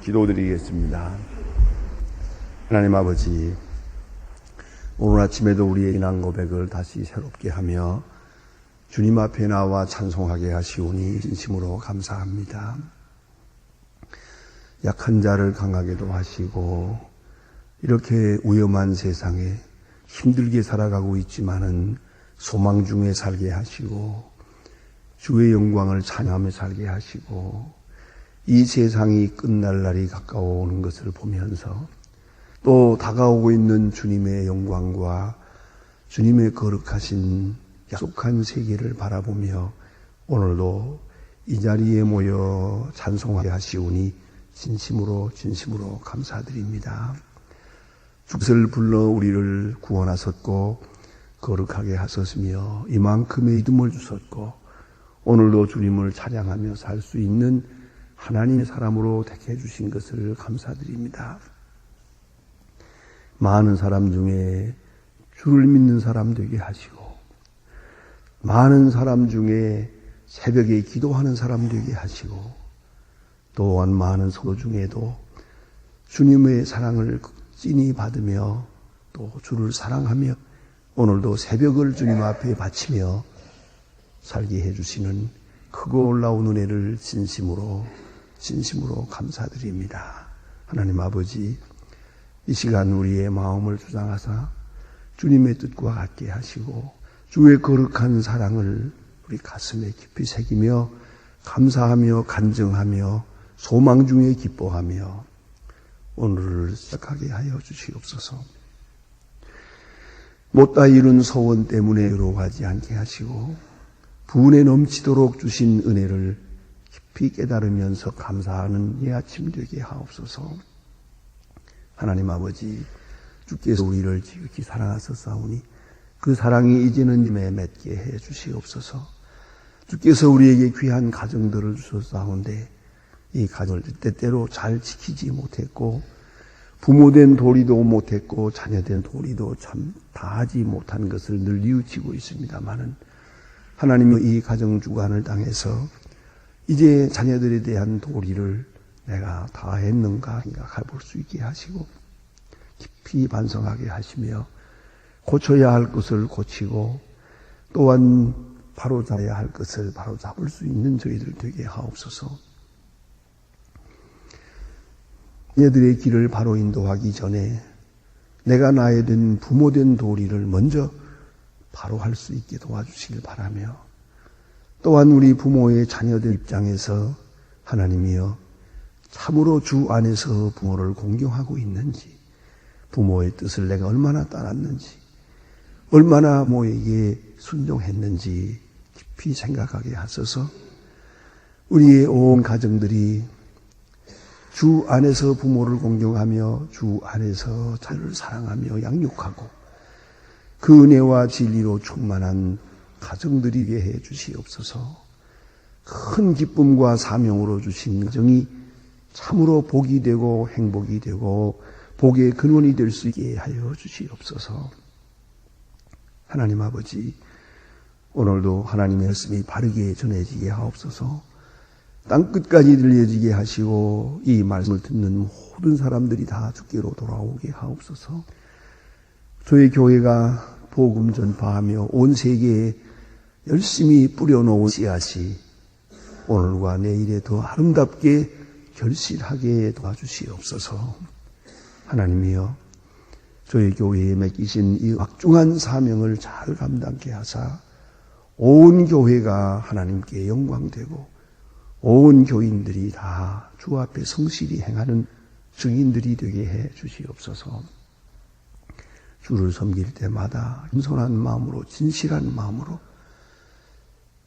기도드리겠습니다. 하나님 아버지, 오늘 아침에도 우리의 신앙 고백을 다시 새롭게 하며 주님 앞에 나와 찬송하게 하시오니 진심으로 감사합니다. 약한 자를 강하게도 하시고 이렇게 위험한 세상에 힘들게 살아가고 있지만은 소망 중에 살게 하시고 주의 영광을 찬양하며 살게 하시고 이 세상이 끝날 날이 가까워 오는 것을 보면서 또 다가오고 있는 주님의 영광과 주님의 거룩하신 약속한 세계를 바라보며 오늘도 이 자리에 모여 찬송하게 하시오니 진심으로 감사드립니다. 주를 불러 우리를 구원하셨고 거룩하게 하셨으며 이만큼의 믿음을 주셨고 오늘도 주님을 찬양하며 살 수 있는 하나님의 사람으로 택해 주신 것을 감사드립니다. 많은 사람 중에 주를 믿는 사람 되게 하시고 많은 사람 중에 새벽에 기도하는 사람 되게 하시고 또한 많은 성도 중에도 주님의 사랑을 찐히 받으며 또 주를 사랑하며 오늘도 새벽을 주님 앞에 바치며 살게 해주시는 크고 올라온 은혜를 진심으로 감사드립니다. 하나님 아버지, 이 시간 우리의 마음을 주장하사 주님의 뜻과 같게 하시고 주의 거룩한 사랑을 우리 가슴에 깊이 새기며 감사하며 간증하며 소망 중에 기뻐하며 오늘을 시작하게 하여 주시옵소서. 못다 이룬 소원 때문에 외로워하지 않게 하시고 분에 넘치도록 주신 은혜를 깊이 깨달으면서 감사하는 이 아침 되게 하옵소서. 하나님 아버지, 주께서 우리를 지극히 사랑하셨사오니 그 사랑이 이제는 님에 맺게 해 주시옵소서. 주께서 우리에게 귀한 가정들을 주셨사온데 이 가정을 때때로 잘 지키지 못했고 부모된 도리도 못했고 자녀된 도리도 참 다하지 못한 것을 늘 뉘우치고 있습니다마는 하나님은 이 가정 주관을 당해서 이제 자녀들에 대한 도리를 내가 다 했는가 생각해 볼 수 있게 하시고 깊이 반성하게 하시며 고쳐야 할 것을 고치고 또한 바로잡아야 할 것을 바로잡을 수 있는 저희들 되게 하옵소서. 얘들의 길을 바로 인도하기 전에 내가 나에 된 부모된 도리를 먼저 바로 할 수 있게 도와주시길 바라며 또한 우리 부모의 자녀들 입장에서 하나님이여 참으로 주 안에서 부모를 공경하고 있는지 부모의 뜻을 내가 얼마나 따랐는지 얼마나 부모에게 순종했는지 깊이 생각하게 하소서. 우리의 온 가정들이 주 안에서 부모를 공경하며 주 안에서 자녀를 사랑하며 양육하고 그 은혜와 진리로 충만한 가정들이 되게 해 주시옵소서. 큰 기쁨과 사명으로 주신 가정이 참으로 복이 되고 행복이 되고 복의 근원이 될 수 있게 하여 주시옵소서. 하나님 아버지, 오늘도 하나님의 말씀이 바르게 전해지게 하옵소서. 땅끝까지 들려지게 하시고 이 말씀을 듣는 모든 사람들이 다 주께로 돌아오게 하옵소서. 저희 교회가 복음 전파하며 온 세계에 열심히 뿌려놓은 씨앗이 오늘과 내일에 더 아름답게 결실하게 도와주시옵소서. 하나님이여, 저희 교회에 맡기신 이 막중한 사명을 잘 감당케 하사 온 교회가 하나님께 영광되고 온 교인들이 다 주 앞에 성실히 행하는 증인들이 되게 해 주시옵소서. 주를 섬길 때마다 겸손한 마음으로 진실한 마음으로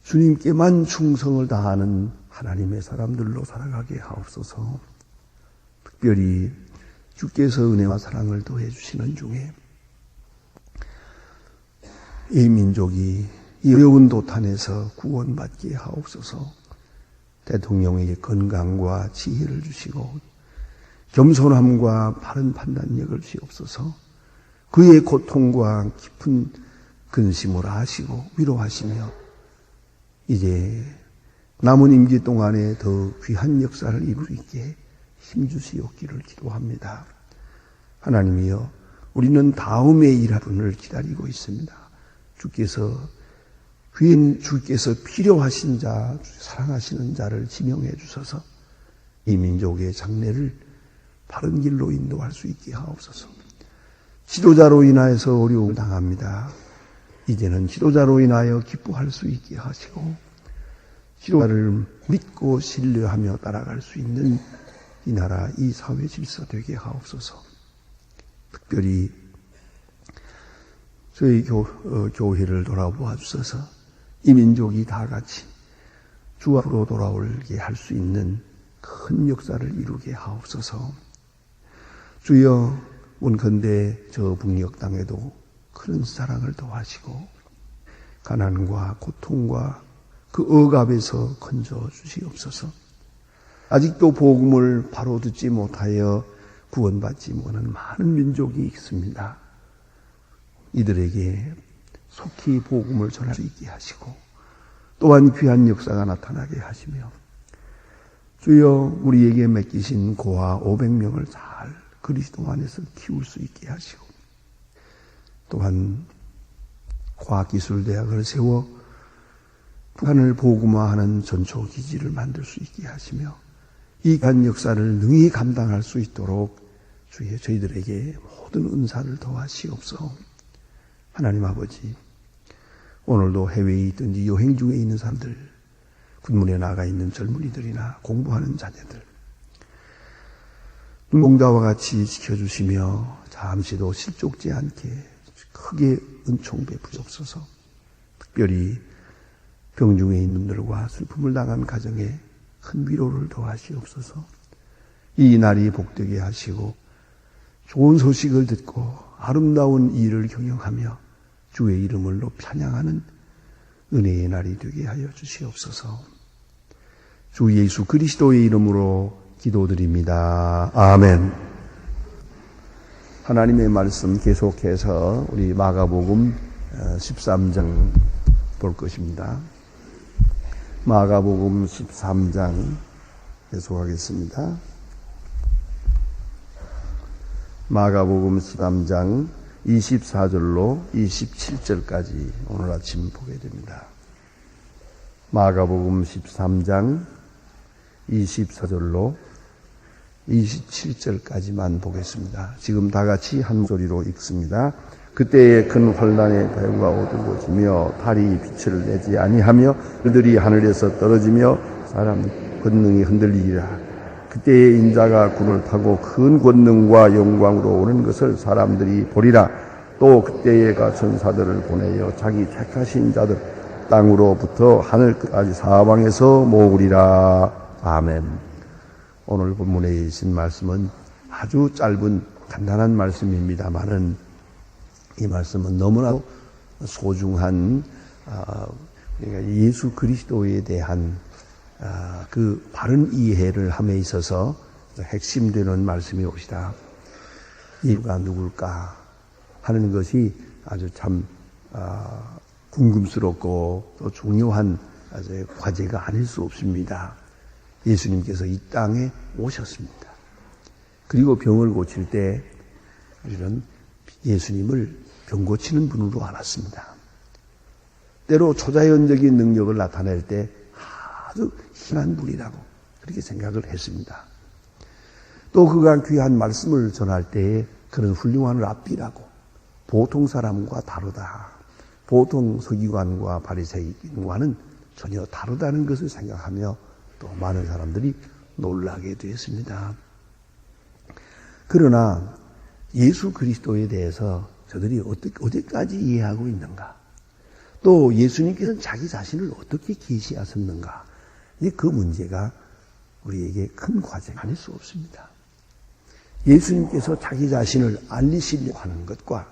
주님께만 충성을 다하는 하나님의 사람들로 살아가게 하옵소서. 특별히 주께서 은혜와 사랑을 더해 주시는 중에 이 민족이 이 어려운 도탄에서 구원받게 하옵소서. 대통령에게 건강과 지혜를 주시고 겸손함과 바른 판단력을 주시옵소서. 그의 고통과 깊은 근심을 아시고 위로하시며 이제 남은 임기 동안에 더 귀한 역사를 이룰 수 있게 힘주시옵기를 기도합니다. 하나님이여, 우리는 다음에 일할 분을 기다리고 있습니다. 주께서 필요하신 자, 사랑하시는 자를 지명해 주셔서 이 민족의 장래를 바른 길로 인도할 수 있게 하옵소서. 지도자로 인하여서 어려움을 당합니다. 이제는 지도자로 인하여 기뻐할 수 있게 하시고 지도자를 믿고 신뢰하며 따라갈 수 있는 이 나라, 이 사회 질서 되게 하옵소서. 특별히 저희 교회를 돌아보아 주셔서 이 민족이 다 같이 주 앞으로 돌아오게 할 수 있는 큰 역사를 이루게 하옵소서. 주여, 원컨대 저 북녘 땅에도 큰 사랑을 더하시고 가난과 고통과 그 억압에서 건져 주시옵소서. 아직도 복음을 바로 듣지 못하여 구원받지 못하는 많은 민족이 있습니다. 이들에게 속히 복음을 전할 수 있게 하시고 또한 귀한 역사가 나타나게 하시며 주여, 우리에게 맡기신 고아 500명을 잘 그리스도 안에서 키울 수 있게 하시고 또한 과학기술대학을 세워 북한을 복음화하는 전초기지를 만들 수 있게 하시며 이 귀한 역사를 능히 감당할 수 있도록 주의 저희들에게 모든 은사를 더하시옵소서. 하나님 아버지, 오늘도 해외에 있든지 여행 중에 있는 사람들, 군문에 나가 있는 젊은이들이나 공부하는 자녀들, 눈동자와 같이 지켜주시며 잠시도 실족지 않게 크게 은총 베푸시옵소서. 특별히 병중에 있는 분들과 슬픔을 당한 가정에 큰 위로를 더하시옵소서. 이 날이 복되게 하시고 좋은 소식을 듣고 아름다운 일을 경영하며 주의 이름을 높이 찬양하는 은혜의 날이 되게 하여 주시옵소서. 주 예수 그리스도의 이름으로 기도드립니다. 아멘. 하나님의 말씀 계속해서 우리 마가복음 13장 볼 것입니다. 마가복음 13장 계속하겠습니다. 마가복음 13장 24절로 27절까지 오늘 아침 보게 됩니다. 마가복음 13장 24절로 27절까지만 보겠습니다. 지금 다 같이 한 소리로 읽습니다. 그때에 큰 환란의 배후가 어두워지며 달이 빛을 내지 아니하며 그들이 하늘에서 떨어지며 사람 권능이 흔들리리라. 그때에 인자가 군을 타고 큰 권능과 영광으로 오는 것을 사람들이 보리라. 또 그때에가 천사들을 보내어 자기 택하신 자들 땅으로부터 하늘 끝까지 사방에서 모으리라. 아멘. 오늘 본문에 있는 말씀은 아주 짧은 간단한 말씀입니다만은 이 말씀은 너무나도 소중한 예수 그리스도에 대한 그 바른 이해를 함에 있어서 핵심되는 말씀이 옵시다. 이가 누굴까 하는 것이 아주 참 궁금스럽고 또 중요한 과제가 아닐 수 없습니다. 예수님께서 이 땅에 오셨습니다. 그리고 병을 고칠 때 우리는 예수님을 병 고치는 분으로 알았습니다. 때로 초자연적인 능력을 나타낼 때 아주 희한한 분이라고 그렇게 생각을 했습니다. 또 그가 귀한 말씀을 전할 때에 그런 훌륭한 랍비라고 보통 사람과 다르다. 보통 서기관과 바리새인과는 전혀 다르다는 것을 생각하며 또 많은 사람들이 놀라게 되었습니다. 그러나 예수 그리스도에 대해서 저들이 어디까지 이해하고 있는가? 또 예수님께서는 자기 자신을 어떻게 계시하셨는가? 그 문제가 우리에게 큰 과제가 아닐 수 없습니다. 예수님께서 자기 자신을 알리시려고 하는 것과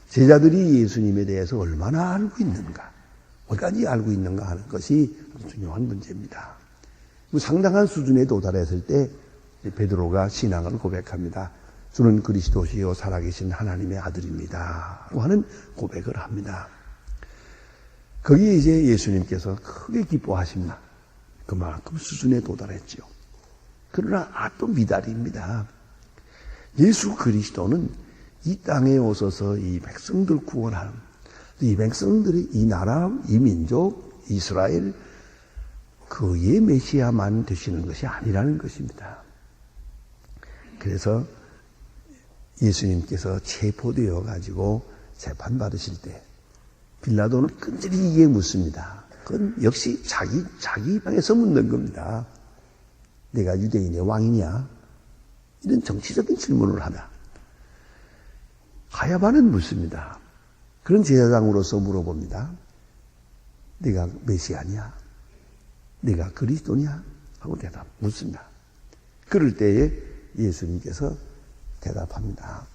제자들이 예수님에 대해서 얼마나 알고 있는가, 어디까지 알고 있는가 하는 것이 중요한 문제입니다. 상당한 수준에 도달했을 때 베드로가 신앙을 고백합니다. 주는 그리스도시요 살아계신 하나님의 아들입니다 하는 고백을 합니다. 거기에 이제 예수님께서 크게 기뻐하십니다. 그만큼 수준에 도달했죠. 그러나 또 미달입니다. 예수 그리스도는 이 땅에 오셔서 이 백성들 구원하는, 이 백성들이 이 나라, 이 민족, 이스라엘, 그의 메시아만 되시는 것이 아니라는 것입니다. 그래서 예수님께서 체포되어 가지고 재판받으실 때 빌라도는 끈질기게 묻습니다. 그건 역시 자기 입장에서 묻는 겁니다. 내가 유대인의 왕이냐? 이런 정치적인 질문을 하다. 가야바는 묻습니다. 그런 제사장으로서 물어봅니다. 네가 메시아냐? 네가 그리스도냐? 하고 묻습니다. 그럴 때에 예수님께서 대답합니다.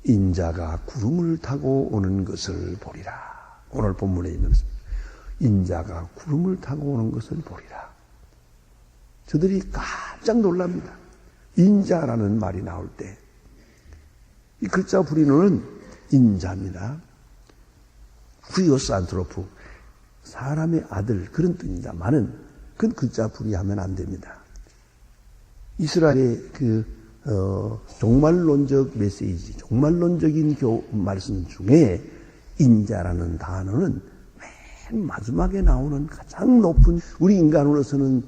인자가 구름을 타고 오는 것을 보리라. 오늘 본문에 있는 것입니다. 인자가 구름을 타고 오는 것을 보리라. 저들이 깜짝 놀랍니다. 인자라는 말이 나올 때 이 글자 불이는 인자입니다. 후이오스 안트로프, 사람의 아들, 그런 뜻입니다만은 그건 글자 불이하면 안 됩니다. 이스라엘의 종말론적 메시지, 종말론적인 말씀 중에 인자라는 단어는 맨 마지막에 나오는 가장 높은, 우리 인간으로서는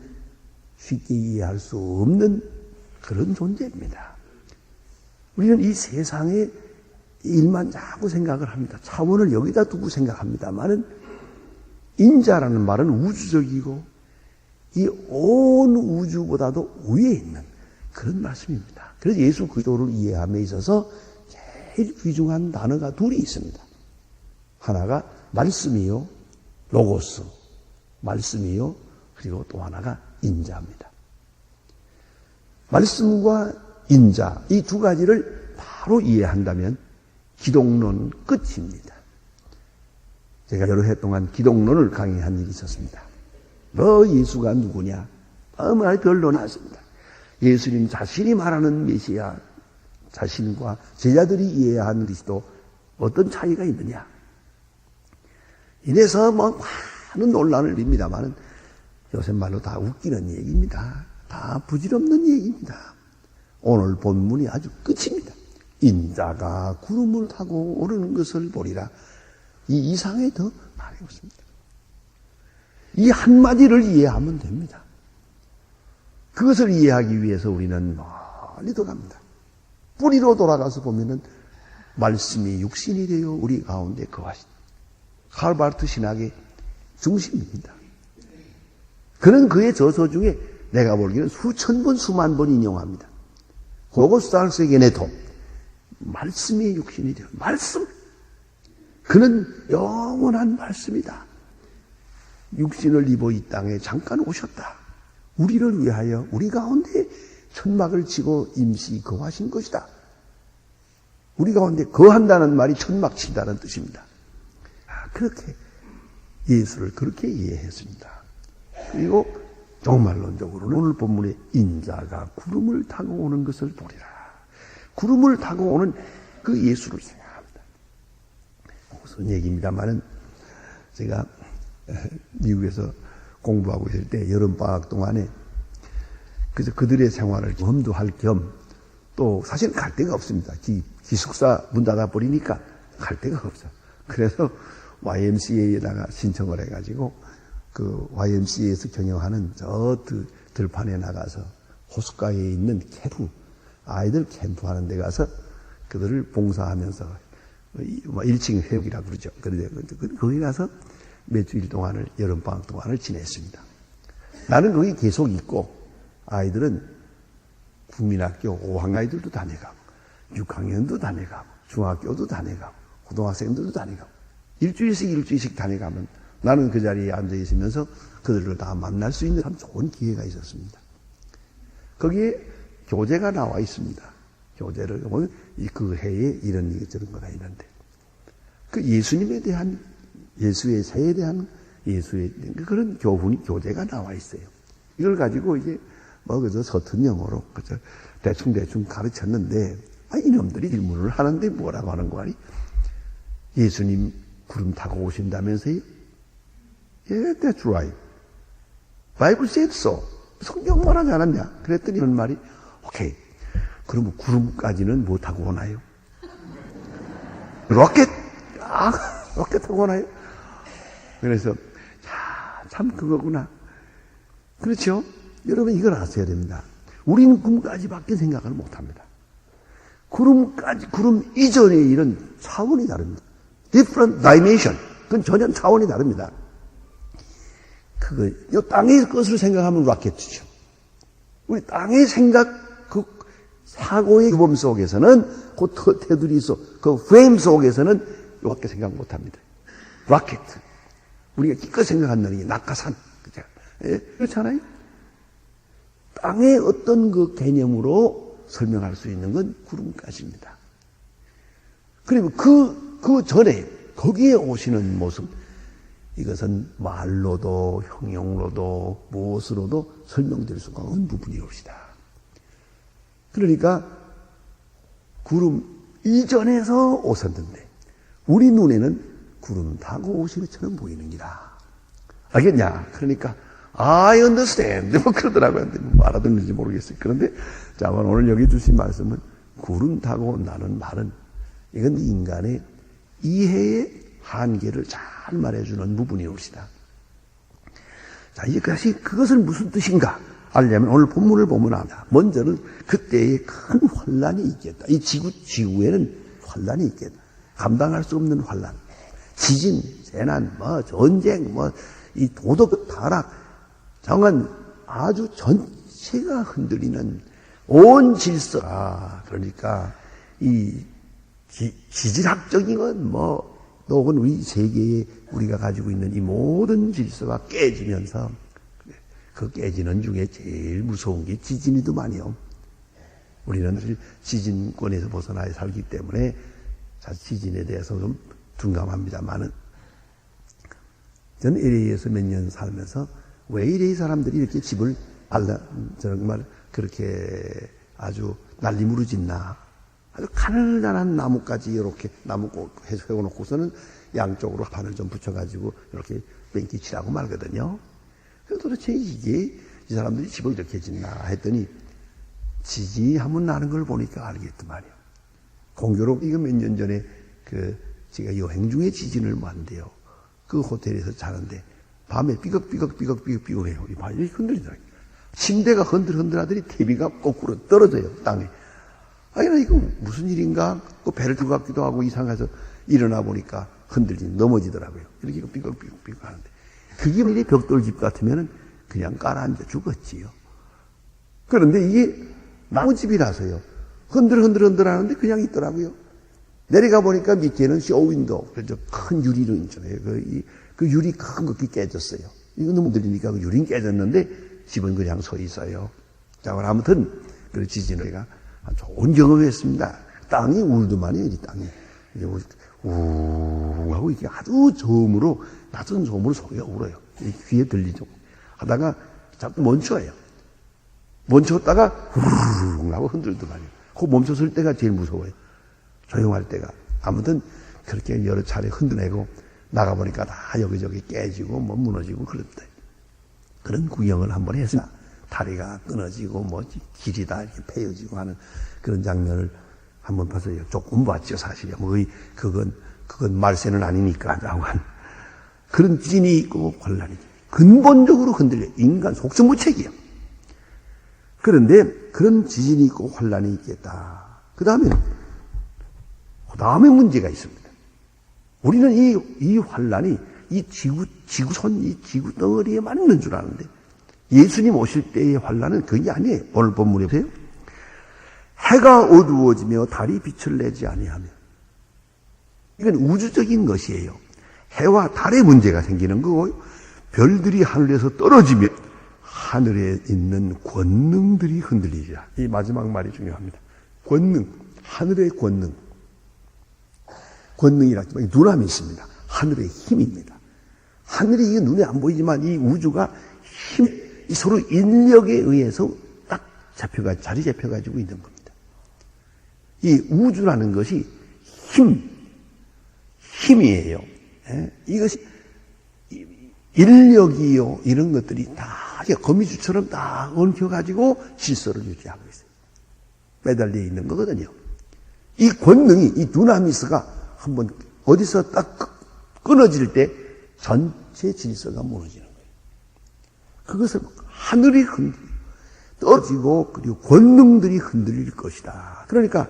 쉽게 이해할 수 없는 그런 존재입니다. 우리는 이 세상의 일만 자꾸 생각을 합니다. 차원을 여기다 두고 생각합니다만은 인자라는 말은 우주적이고 이 온 우주보다도 위에 있는 그런 말씀입니다. 그래서 예수 그리스도를 이해함에 있어서 제일 귀중한 단어가 둘이 있습니다. 하나가 말씀이요, 로고스, 말씀이요, 그리고 또 하나가 인자입니다. 말씀과 인자, 이 두 가지를 바로 이해한다면 기독론은 끝입니다. 제가 여러 해 동안 기독론을 강의한 일이 있었습니다. 너 예수가 누구냐? 정말 변론하십니다. 예수님 자신이 말하는 메시아, 자신과 제자들이 이해한 그리스도 어떤 차이가 있느냐? 이래서 많은 논란을 빚니다만은 요새 말로 다 웃기는 얘기입니다. 다 부질없는 얘기입니다. 오늘 본문이 아주 끝입니다. 인자가 구름을 타고 오르는 것을 보리라. 이 이상에 더 말이 없습니다. 이 한마디를 이해하면 됩니다. 그것을 이해하기 위해서 우리는 멀리 돌아갑니다. 뿌리로 돌아가서 보면은 말씀이 육신이 되어 우리 가운데 거하신 칼바르트 신학의 중심입니다. 그는 그의 저서 중에 내가 보기에는 수천 번, 수만 번 인용합니다. 로고스달스에게네토, 말씀이 육신이 되어, 말씀. 그는 영원한 말씀이다. 육신을 입어 이 땅에 잠깐 오셨다. 우리를 위하여 우리 가운데 천막을 치고 임시 거하신 것이다. 우리 가운데 거한다는 말이 천막 친다는 뜻입니다. 그렇게 예수를 그렇게 이해했습니다. 그리고 종말론적으로는 오늘 본문에 인자가 구름을 타고 오는 것을 보리라. 구름을 타고 오는 그 예수를 생각합니다. 무슨 얘기입니다만은 제가 미국에서 공부하고 있을 때 여름방학 동안에 그래서 그들의 생활을 검도할 겸 또 사실 갈 데가 없습니다. 기숙사 문 닫아버리니까 갈 데가 없어요. 그래서 YMCA에다가 신청을 해가지고 그 YMCA에서 경영하는 저 들판에 나가서 호숫가에 있는 캠프, 아이들 캠프 하는 데 가서 그들을 봉사하면서 1층 회복이라고 그러죠. 그런데 거기 가서 며칠 동안을, 여름방학 동안을 지냈습니다. 나는 거기 계속 있고 아이들은 국민학교 5학년 아이들도 다녀가고 6학년도 다녀가고 중학교도 다녀가고 고등학생들도 다녀가고 일주일씩 다녀가면 나는 그 자리에 앉아 있으면서 그들을 다 만날 수 있는 참 좋은 기회가 있었습니다. 거기에 교재가 나와 있습니다. 교재를 보면 그 해에 이런 저런 거가 있는데 그 예수님에 대한 예수의 세에 대한 예수의 그런 교재가 나와 있어요. 이걸 가지고 이제 그저 서툰 영어로 그저 대충 가르쳤는데 이놈들이 질문을 하는데 뭐라고 하는 거 아니? 예수님 구름 타고 오신다면서요? Yeah, that's right. Bible said so. 성경 말하지 않았냐? 그랬더니 이런 말이, 오케이. 그러면 구름까지는 뭐 타고 오나요? 로켓 타고 오나요? 그래서, 참 그거구나. 그렇죠? 여러분 이걸 아셔야 됩니다. 우리는 구름까지밖에 생각을 못 합니다. 구름 이전의 이런 차원이 다릅니다. different dimension. 그건 전혀 차원이 다릅니다. 이 땅의 것을 생각하면 로켓이죠. 우리 땅의 생각, 그 사고의 규범 속에서는, 그 테두리 속, 그 프레임 속에서는 이밖에 생각 못 합니다. 로켓. 우리가 기껏 생각한다는 게 낙하산. 그죠? 예? 그렇잖아요? 땅의 어떤 그 개념으로 설명할 수 있는 건 구름까지입니다. 그리고 그 전에 거기에 오시는 모습, 이것은 말로도 형용로도 무엇으로도 설명될 수가 없는 부분이옵시다. 그러니까 구름 이전에서 오셨는데 우리 눈에는 구름 타고 오신 것처럼 보이는기라. 알겠냐? 그러니까 I understand. 뭐 그러더라고요. 뭐 알아듣는지 모르겠어요. 그런데 자, 오늘 여기 주신 말씀은 구름 타고 온다는 말은 이건 인간의 이해의 한계를 잘 말해주는 부분이옵시다. 자, 이제 그것을 무슨 뜻인가 알려면 오늘 본문을 보면 압니다. 먼저는 그때에 큰 환란이 있겠다. 이 지구에는 환란이 있겠다. 감당할 수 없는 환란, 지진, 재난, 전쟁, 이 도덕 타락, 정한 아주 전체가 흔들리는 온 질서가, 그러니까 이 지질학적인 건 혹은 우리 세계에 우리가 가지고 있는 이 모든 질서가 깨지면서 그 깨지는 중에 제일 무서운 게 지진이더만요. 우리는 사실 지진권에서 벗어나 살기 때문에 사실 지진에 대해서 좀 둔감합니다만은 저는 LA에서 몇 년 살면서 왜 LA 사람들이 이렇게 집을 정말 그렇게 아주 난리무르 짓나. 아주 가늘가늘한 나무까지 이렇게 나무 세워놓고서는 양쪽으로 판을 좀 붙여가지고 이렇게 뺑기 칠하고 말거든요. 그래서 도대체 이 사람들이 집을 이렇게 짓나 했더니 지진이 한번 나는 걸 보니까 알겠더만요. 공교롭 이거 몇 년 전에 제가 여행 중에 지진을 봤는데요. 그 호텔에서 자는데 밤에 삐걱삐걱 해요. 이 발이 흔들리더라고요. 침대가 흔들흔들하더니 TV가 거꾸로 떨어져요, 땅에. 나 이거 무슨 일인가? 그 배를 들고 같기도 하고 이상해서 일어나 보니까 넘어지더라고요. 이렇게 삐걱삐걱 하는데. 그게 만약에 벽돌집 같으면은 그냥 깔아앉아 죽었지요. 그런데 이게 나무집이라서요. 흔들 하는데 그냥 있더라고요. 내려가 보니까 밑에는 쇼윈도, 큰 유리로 있잖아요. 그 유리 큰 거 깨졌어요. 이거 너무 들리니까 그 유리는 깨졌는데 집은 그냥 서 있어요. 자, 아무튼, 그 지진을 좋은 경험했습니다. 땅이 울더만요, 이 땅이. 우 하고 이게 아주 저음으로, 낮은 저음으로 소리가 울어요. 귀에 들리죠. 하다가 자꾸 멈춰요. 멈췄다가 후루룩 하고 흔들더만요. 그 멈췄을 때가 제일 무서워요. 조용할 때가. 아무튼 그렇게 여러 차례 흔들내고 나가보니까 다 여기저기 깨지고 무너지고 그랬대. 그런 구경을 한번 해서 다리가 끊어지고 길이 다 이렇게 패여지고 하는 그런 장면을 한번 봤어요. 조금 봤죠, 사실이야. 그건 말세는 아니니까 라고 하는 그런 찐이 있고 혼란이 근본적으로 흔들려. 인간 속성무책이야. 그런데 그런 지진이 있고 혼란이 있겠다. 그 다음에 문제가 있습니다. 우리는 이 환란이 이 지구촌, 이 지구 덩어리에만 있는 줄 아는데 예수님 오실 때의 환란은 그게 아니에요. 오늘 본문에 보세요. 해가 어두워지며 달이 빛을 내지 아니하며. 이건 우주적인 것이에요. 해와 달에 문제가 생기는 거고 별들이 하늘에서 떨어지며 하늘에 있는 권능들이 흔들리자. 이 마지막 말이 중요합니다. 권능, 하늘의 권능. 권능이라 하지만 눈함이 있습니다. 하늘의 힘입니다. 하늘이 이게 눈에 안 보이지만 이 우주가 서로 인력에 의해서 딱 자리 잡혀가지고 있는 겁니다. 이 우주라는 것이 힘이에요. 이것이 인력이요, 이런 것들이 다 거미줄처럼 다 엉켜가지고 질서를 유지하고 있어요. 매달려 있는 거거든요. 이 권능이, 이 두나미스가 한번 어디서 딱 끊어질 때 전체 질서가 무너지는 거예요. 그것을 하늘이 흔들리고 떨어지고 그리고 권능들이 흔들릴 것이다. 그러니까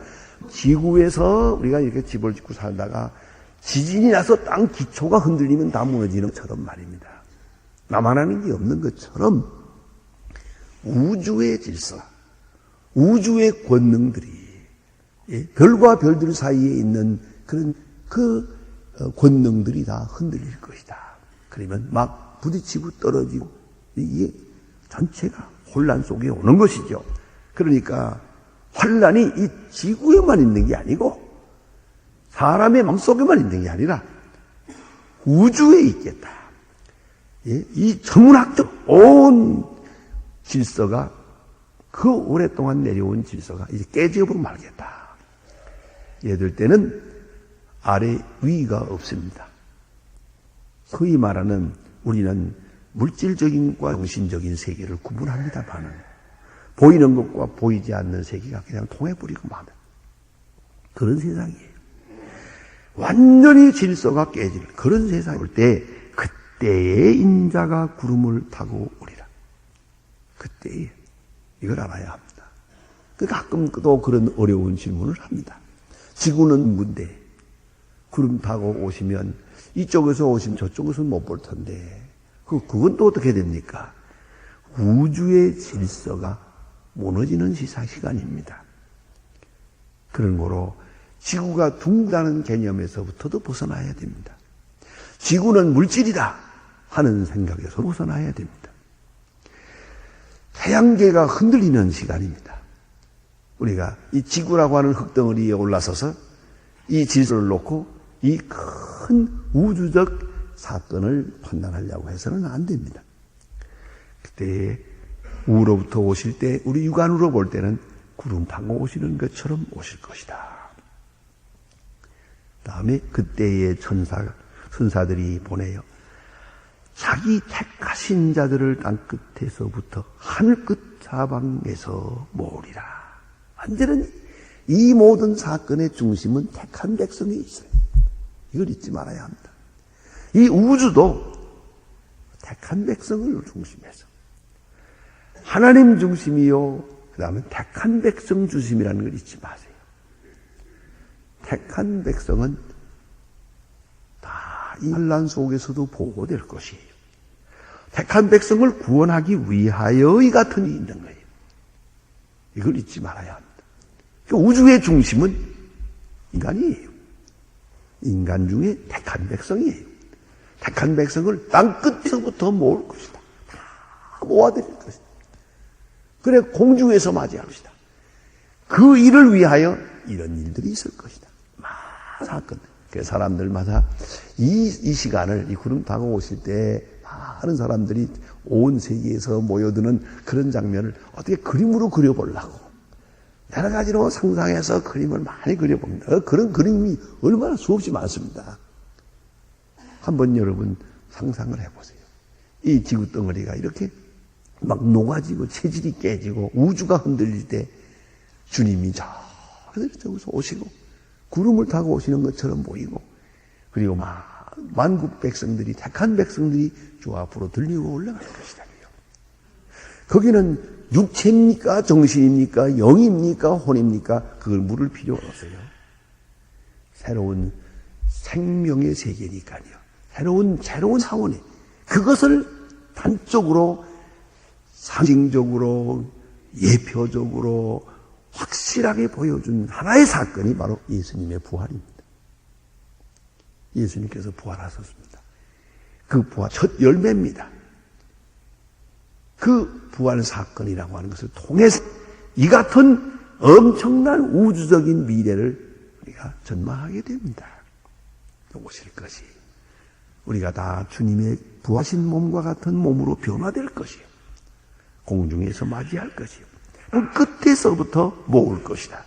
지구에서 우리가 이렇게 집을 짓고 살다가 지진이 나서 땅 기초가 흔들리면 다 무너지는 것처럼 말입니다. 나만 하는 게 없는 것처럼 우주의 질서, 우주의 권능들이 별과 별들 사이에 있는 그런 권능들이 다 흔들릴 것이다. 그러면 막 부딪히고 떨어지고 이게 전체가 혼란 속에 오는 것이죠. 그러니까 환란이 이 지구에만 있는 게 아니고 사람의 마음속에만 있는 게 아니라 우주에 있겠다. 이 천문학적 온 질서가 그 오랫동안 내려온 질서가 이제 깨져버리고 말겠다. 얘들 때는 아래 위가 없습니다. 소위 말하는 우리는 물질적인과 정신적인 세계를 구분합니다만은 보이는 것과 보이지 않는 세계가 그냥 통해버리고 맙니다. 그런 세상이에요. 완전히 질서가 깨질 그런 세상이 올 때 그때의 인자가 구름을 타고 오리라. 그때에 이걸 알아야 합니다. 가끔 또 그런 어려운 질문을 합니다. 지구는 문데 구름 타고 오시면 이쪽에서 오시면 저쪽에서 못 볼 텐데 그건 또 어떻게 됩니까? 우주의 질서가 무너지는 시간입니다. 그런 거로 지구가 둥다는 개념에서부터도 벗어나야 됩니다. 지구는 물질이다 하는 생각에서 벗어나야 됩니다. 태양계가 흔들리는 시간입니다. 우리가 이 지구라고 하는 흙덩어리에 올라서서 이 질서를 놓고 이 큰 우주적 사건을 판단하려고 해서는 안 됩니다. 그때 우로부터 오실 때 우리 육안으로 볼 때는 구름 타고 오시는 것처럼 오실 것이다. 다음에 그때의 천사들이 보내요. 자기 택하신 자들을 땅끝에서부터 하늘끝 사방에서 모으리라. 완전히 이 모든 사건의 중심은 택한 백성에 있어요. 이걸 잊지 말아야 합니다. 이 우주도 택한 백성을 중심해서 하나님 중심이요, 그 다음에 택한 백성 중심이라는 걸 잊지 마세요. 택한 백성은 다 이 환난 속에서도 보호될 것이에요. 택한 백성을 구원하기 위하여 이 같은 일이 있는 거예요. 이걸 잊지 말아야 합니다. 우주의 중심은 인간이에요. 인간 중에 택한 백성이에요. 택한 백성을 땅끝에서부터 모을 것이다. 다 모아드릴 것이다. 그래 공중에서 맞이할 것이다. 그 일을 위하여 이런 일들이 있을 것이다. 많은 사건. 그 사람들마다 이 시간을 이 구름 타고 오실 때 많은 사람들이 온 세계에서 모여드는 그런 장면을 어떻게 그림으로 그려보려고 여러 가지로 상상해서 그림을 많이 그려봅니다. 그런 그림이 얼마나 수없이 많습니다. 한번 여러분 상상을 해보세요. 이 지구덩어리가 이렇게 막 녹아지고 체질이 깨지고 우주가 흔들릴 때 주님이 저기서 오시고 구름을 타고 오시는 것처럼 보이고 그리고 만국 백성들이 택한 백성들이 주 앞으로 들리고 올라갈 것이다. 거기는 육체입니까? 정신입니까? 영입니까? 혼입니까? 그걸 물을 필요가 없어요. 새로운 생명의 세계니까요. 새로운 사원에 그것을 단적으로 상징적으로 예표적으로 확실하게 보여준 하나의 사건이 바로 예수님의 부활입니다. 예수님께서 부활하셨습니다. 그 부활 첫 열매입니다. 그 부활 사건이라고 하는 것을 통해서 이 같은 엄청난 우주적인 미래를 우리가 전망하게 됩니다. 오실 것이 우리가 다 주님의 부하신 몸과 같은 몸으로 변화될 것이요. 공중에서 맞이할 것이요. 끝에서부터 모을 것이다.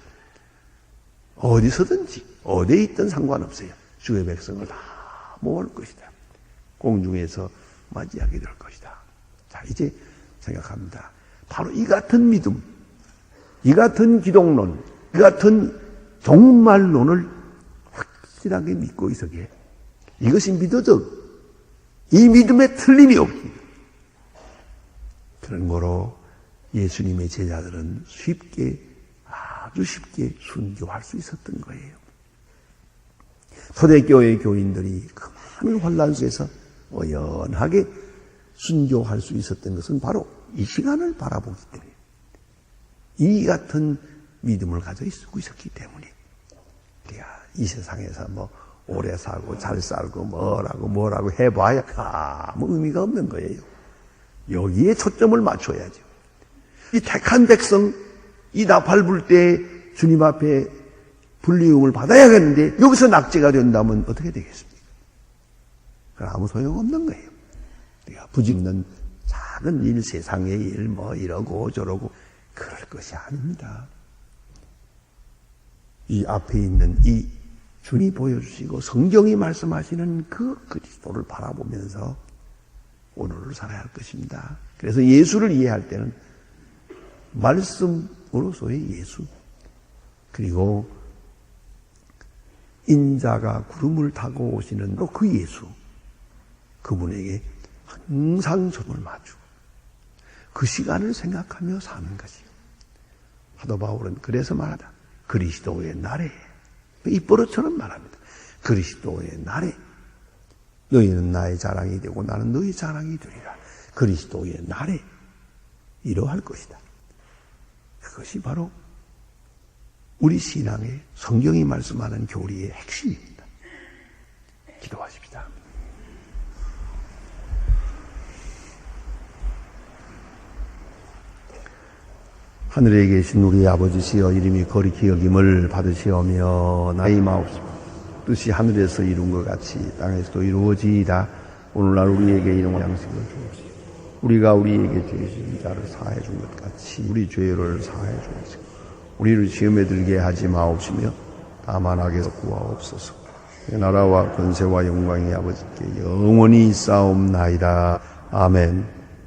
어디서든지 어디에 있든 상관없어요. 주의 백성을 다 모을 것이다. 공중에서 맞이하게 될 것이다. 자, 이제 생각합니다. 바로 이 같은 믿음, 이 같은 기독론, 이 같은 종말론을 확실하게 믿고 있었기에 이것이 믿어져 이 믿음에 틀림이 없기. 그런 거로 예수님의 제자들은 아주 쉽게 순교할 수 있었던 거예요. 초대교회 교인들이 그 많은 환란 속에서 어연하게 순교할 수 있었던 것은 바로 이 시간을 바라보기 때문에 이 같은 믿음을 가지고 있었기 때문에 우리가 이 세상에서 오래 살고 잘 살고 뭐라고 해봐야 아무 의미가 없는 거예요. 여기에 초점을 맞춰야죠. 이 택한 백성, 이 나팔 불 때 주님 앞에 불리움을 받아야겠는데 여기서 낙제가 된다면 어떻게 되겠습니까? 그건 아무 소용없는 거예요. 우리가 부짓는 작은 일, 세상의 일, 이러고 저러고 그럴 것이 아닙니다. 이 앞에 있는 이 주님이 보여주시고 성경이 말씀하시는 그 그리스도를 바라보면서 오늘을 살아야 할 것입니다. 그래서 예수를 이해할 때는 말씀으로서의 예수, 그리고 인자가 구름을 타고 오시는 그 예수, 그분에게 항상 점을 맞추고 그 시간을 생각하며 사는 것이요. 사도 바울은 그래서 말하다. 그리스도의 날에, 입버릇처럼 말합니다. 그리스도의 날에 너희는 나의 자랑이 되고 나는 너희 자랑이 되리라. 그리스도의 날에 이러할 것이다. 그것이 바로 우리 신앙의 성경이 말씀하는 교리의 핵심입니다. 기도하십시다. 하늘에 계신 우리 아버지시여, 이름이 거룩히 여김을 받으시오며 나의 마옵시고 뜻이 하늘에서 이룬 것 같이 땅에서도 이루어지이다. 오늘날 우리에게 이런 양식을 주옵시고 우리가 우리에게 죄 지은 자를 사해 준 것 같이 우리 죄를 사해 주옵시고 우리를 시험에 들게 하지 마옵시며 다만 악에서 구하옵소서. 나라와 권세와 영광이 아버지께 영원히 있사옵나이다. 아멘.